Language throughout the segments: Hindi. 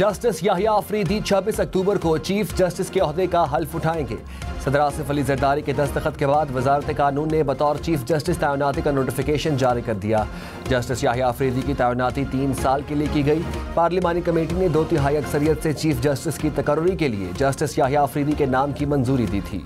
जस्टिस याहिया अफरीदी 26 अक्टूबर को चीफ जस्टिस के ओहदे का हल्फ उठाएंगे। सदर आसिफ अली जरदारी के दस्तखत के बाद वजारत कानून ने बतौर चीफ जस्टिस तैनाती का नोटिफिकेशन जारी कर दिया। जस्टिस याहिया अफरीदी की तैनाती 3 साल के लिए की गई। पार्लिमानी कमेटी ने 2/3 अक्सरियत से चीफ जस्टिस की तकर्री के लिए जस्टिस याहिया अफरीदी के नाम की मंजूरी दी थी।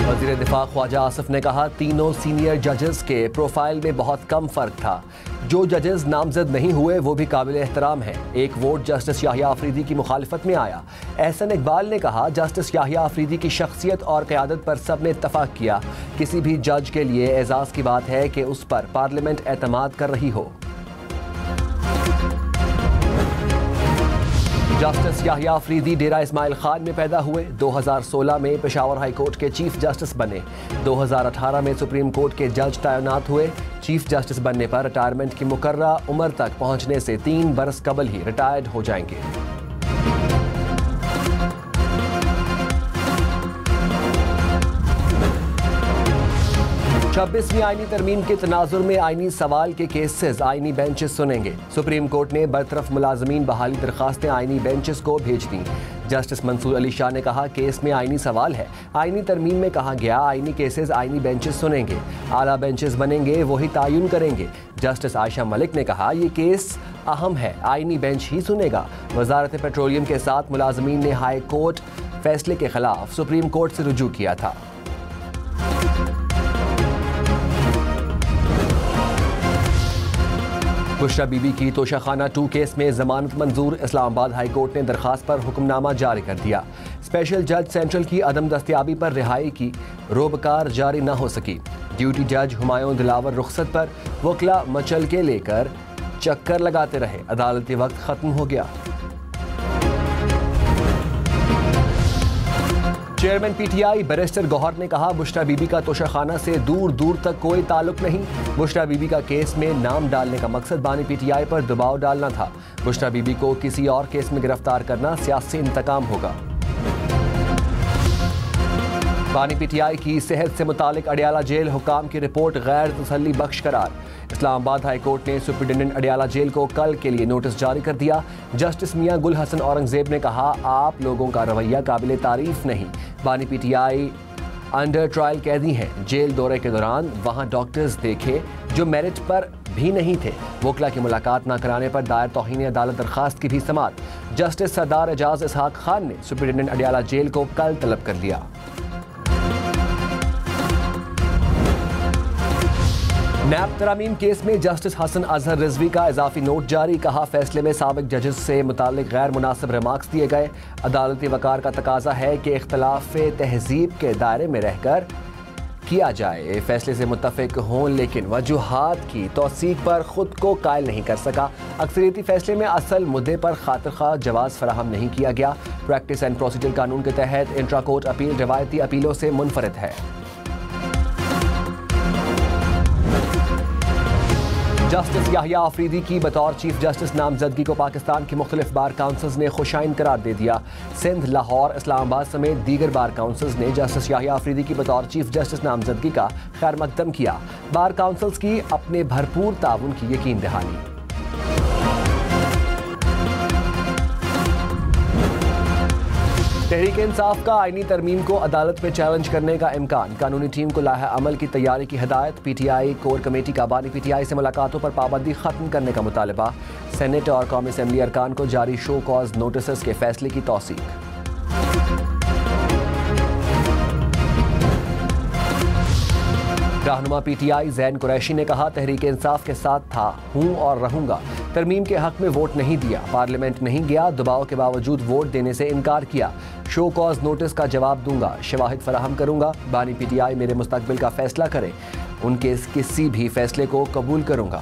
वज़ीर दिफा ख्वाजा आसिफ ने कहा, तीनों सीनियर जजेस के प्रोफाइल में बहुत कम फर्क था। जो जजेस नामजद नहीं हुए वो भी काबिल एहतराम हैं। एक वोट जस्टिस याहिया अफरीदी की मुखालिफत में आया। एहसन इकबाल ने कहा, जस्टिस याहिया अफरीदी की शख्सियत और क़यादत पर सब ने इत्तफाक किया। किसी भी जज के लिए एजाज़ की बात है कि उस पर पार्लियामेंट एतमाद कर रही हो। जस्टिस याहिया अफरीदी डेरा इस्माइल खान में पैदा हुए। 2016 में पेशावर हाई कोर्ट के चीफ जस्टिस बने। 2018 में सुप्रीम कोर्ट के जज तैनात हुए। चीफ जस्टिस बनने पर रिटायरमेंट की मुकर्ररा उम्र तक पहुंचने से 3 बरस कबल ही रिटायर्ड हो जाएंगे। 26वीं आईनी तरमीम के तनाजुर में आईनी सवाल के केसेस आईनी बेंचेस सुनेंगे। सुप्रीम कोर्ट ने बरतरफ मुलाजमीन बहाली दरखास्तें आईनी बेंचेस को भेज दी। जस्टिस मंसूर अली शाह ने कहा, केस में आईनी सवाल है। आईनी तरमीम में कहा गया आईनी केसेस आईनी बेंचेस सुनेंगे। आला बेंचेस बनेंगे, वही तायुन करेंगे। जस्टिस आयशा मलिक ने कहा, ये केस अहम है, आईनी बेंच ही सुनेगा। वजारत पेट्रोलियम के साथ मुलाजमीन ने हाई कोर्ट फैसले के खिलाफ सुप्रीम कोर्ट से रुजू किया था। बुशरा बीबी की तोशाखाना 2 केस में जमानत मंजूर। इस्लामाबाद हाई कोर्ट ने दरखास्त पर हुक्मनामा जारी कर दिया। स्पेशल जज सेंट्रल की अदम दस्तयाबी पर रिहाई की रोबकार जारी न हो सकी। ड्यूटी जज हुमायूं दिलावर रुखसत पर वकला मचल के लेकर चक्कर लगाते रहे। अदालती वक्त खत्म हो गया। चेयरमैन पीटीआई बैरिस्टर गौहर ने कहा, बुशरा बीबी का तोशाखाना से दूर दूर तक कोई ताल्लुक नहीं। बुशरा बीबी का केस में नाम डालने का मकसद बानी पीटीआई पर दबाव डालना था। बुशरा बीबी को किसी और केस में गिरफ्तार करना सियासी इंतकाम होगा। बानी पीटीआई की सेहत से मुतालिक अडियाला जेल हुकाम की रिपोर्ट गैर तसल्ली बख्श करार। इस्लामाबाद हाई कोर्ट ने सुप्रिंटेंडेंट अडियाला जेल को कल के लिए नोटिस जारी कर दिया। जस्टिस मियां गुल हसन औरंगजेब ने कहा, आप लोगों का रवैया काबिल तारीफ नहीं। बानी पीटीआई अंडर ट्रायल कैदी हैं। जेल दौरे के दौरान वहां डॉक्टर्स देखे जो मेरिट पर भी नहीं थे। वकला की मुलाकात न कराने पर दायर तौहीन अदालत दरखास्त की भी समात। जस्टिस सरदार एजाज इसहाक खान ने सुप्रिंटेंडेंट अडियाला जेल को कल तलब कर लिया। नैब तरामीम केस में जस्टिस हसन अजहर रिजवी का इजाफी नोट जारी। कहा, फैसले में साबिक जजेस से मुतालिक गैर मुनासिब रिमार्क्स दिए गए। अदालती वकार का तकाजा है कि इख्तलाफ तहजीब के दायरे में रहकर किया जाए। फैसले से मुत्तफिक हों, लेकिन वजूहात की तौसीक पर खुद को कायल नहीं कर सका। अक्सरियती फैसले में असल मुद्दे पर खातिर खा जवाब फराहम नहीं किया गया। प्रैक्टिस एंड प्रोसीजर कानून के तहत इंट्रा कोर्ट अपील रवायती अपीलों से मुनफरिद है। जस्टिस याहिया अफरीदी की बतौर चीफ जस्टिस नामजदगी को पाकिस्तान की मुख्तलिफ बार काउंसिल्स ने खुशाइन करार दे दिया। सिंध, लाहौर, इस्लामाबाद समेत दीगर बार काउंसिल्स ने जस्टिस याहिया अफरीदी की बतौर चीफ जस्टिस नामजदगी का खैर मकदम किया। बार काउंसिल्स की अपने भरपूर ताउन की यकीन दहानी। तहरीक इंसाफ का आईनी तरमीम को अदालत में चैलेंज करने का इम्कान। कानूनी टीम को लाहे अमल की तैयारी की हिदायत। पीटीआई कोर कमेटी का बानी पीटीआई से मुलाकातों पर पाबंदी खत्म करने का मुतालबा। सेनेट और कौमी असेंबली अरकान को जारी शो कॉज नोटिस के फैसले की तौसीक। रहनुमा पीटीआई जैन कुरैशी ने कहा, तहरीक इंसाफ के साथ था, हूं और रहूंगा। तरमीम के हक में वोट नहीं दिया, पार्लियामेंट नहीं गया, दबाव के बावजूद वोट देने से इनकार किया। शो कॉज नोटिस का जवाब दूंगा, शवाहिद फराहम करूंगा। बानी पीटीआई मेरे मुस्तकबिल का फैसला करे, उनके किसी भी फैसले को कबूल करूंगा।